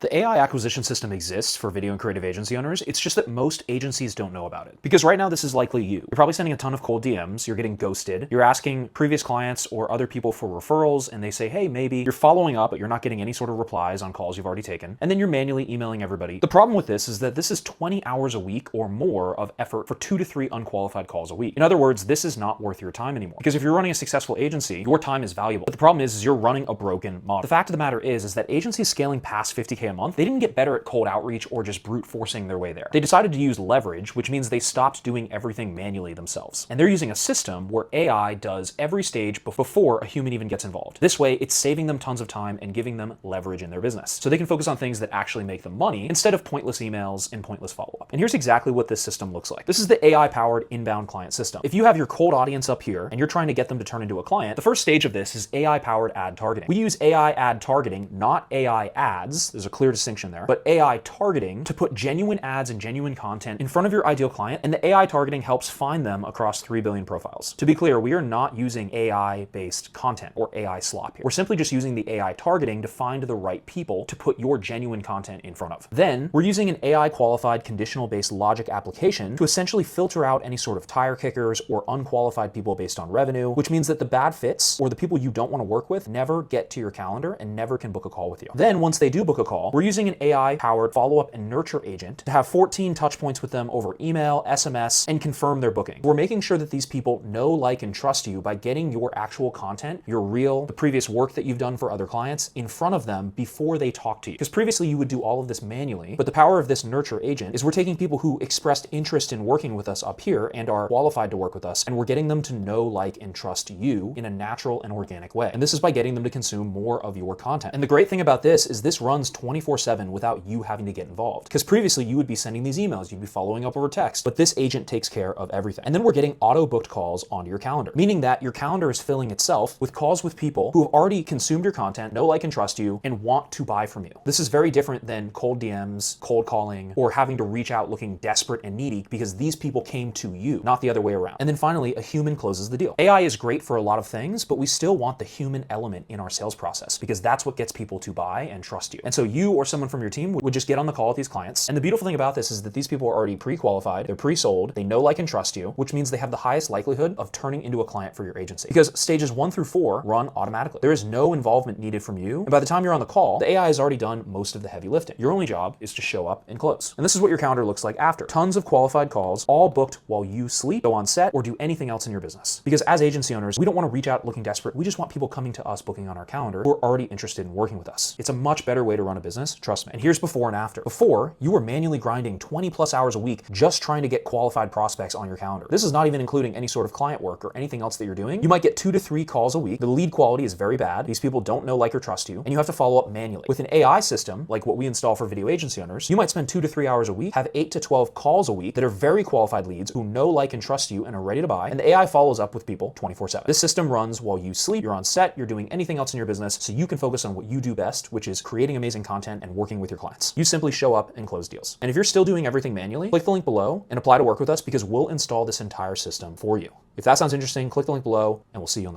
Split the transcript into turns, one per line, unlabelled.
The AI acquisition system exists for video and creative agency owners. It's just that most agencies don't know about it. Because right now, this is likely you. You're probably sending a ton of cold DMs, you're getting ghosted, you're asking previous clients or other people for referrals, and they say, hey, maybe. You're following up, but you're not getting any sort of replies on calls you've already taken. And then you're manually emailing everybody. The problem with this is that this is 20 hours a week or more of effort for 2 to 3 unqualified calls a week. In other words, this is not worth your time anymore. Because if you're running a successful agency, your time is valuable. But the problem is you're running a broken model. The fact of the matter is that agencies scaling past 50K a month, they didn't get better at cold outreach or just brute forcing their way there. They decided to use leverage, which means they stopped doing everything manually themselves. And they're using a system where AI does every stage before a human even gets involved. This way, it's saving them tons of time and giving them leverage in their business. So they can focus on things that actually make them money instead of pointless emails and pointless follow-up. And here's exactly what this system looks like. This is the AI-powered inbound client system. If you have your cold audience up here and you're trying to get them to turn into a client, the first stage of this is AI-powered ad targeting. We use AI ad targeting, not AI ads. There's a clear distinction there, but AI targeting to put genuine ads and genuine content in front of your ideal client, and the AI targeting helps find them across 3 billion profiles. To be clear, we are not using AI-based content or AI slop here. We're simply just using the AI targeting to find the right people to put your genuine content in front of. Then, we're using an AI-qualified conditional-based logic application to essentially filter out any sort of tire kickers or unqualified people based on revenue, which means that the bad fits or the people you don't want to work with never get to your calendar and never can book a call with you. Then, once they do book a call, we're using an AI-powered follow-up and nurture agent to have 14 touch points with them over email, SMS, and confirm their booking. We're making sure that these people know, like, and trust you by getting your actual content, your reel, the previous work that you've done for other clients in front of them before they talk to you. Because previously you would do all of this manually, but the power of this nurture agent is we're taking people who expressed interest in working with us up here and are qualified to work with us, and we're getting them to know, like, and trust you in a natural and organic way. And this is by getting them to consume more of your content. And the great thing about this is this runs 24/7 without you having to get involved. Because previously you would be sending these emails, you'd be following up over text, but this agent takes care of everything. And then we're getting auto-booked calls onto your calendar, meaning that your calendar is filling itself with calls with people who have already consumed your content, know, like, and trust you, and want to buy from you. This is very different than cold DMs, cold calling, or having to reach out looking desperate and needy because these people came to you, not the other way around. And then finally, a human closes the deal. AI is great for a lot of things, but we still want the human element in our sales process because that's what gets people to buy and trust you. And so you or someone from your team would just get on the call with these clients. And the beautiful thing about this is that these people are already pre-qualified, they're pre-sold, they know, like, and trust you, which means they have the highest likelihood of turning into a client for your agency. Because stages 1 through 4 run automatically. There is no involvement needed from you. And by the time you're on the call, the AI has already done most of the heavy lifting. Your only job is to show up and close. And this is what your calendar looks like after. Tons of qualified calls, all booked while you sleep, go on set, or do anything else in your business. Because as agency owners, we don't want to reach out looking desperate. We just want people coming to us, booking on our calendar, who are already interested in working with us. It's a much better way to run a business, trust me. And here's before and after. Before, you were manually grinding 20 plus hours a week just trying to get qualified prospects on your calendar. This is not even including any sort of client work or anything else that you're doing. You might get 2 to 3 calls a week. The lead quality is very bad. These people don't know, like, or trust you, and you have to follow up manually. With an AI system, like what we install for video agency owners, you might spend 2 to 3 hours a week, have 8 to 12 calls a week that are very qualified leads who know, like, and trust you and are ready to buy, and the AI follows up with people 24/7. This system runs while you sleep, you're on set, you're doing anything else in your business, so you can focus on what you do best, which is creating amazing content and working with your clients. You simply show up and close deals. And if you're still doing everything manually, click the link below and apply to work with us because we'll install this entire system for you. If that sounds interesting, click the link below and we'll see you on the call.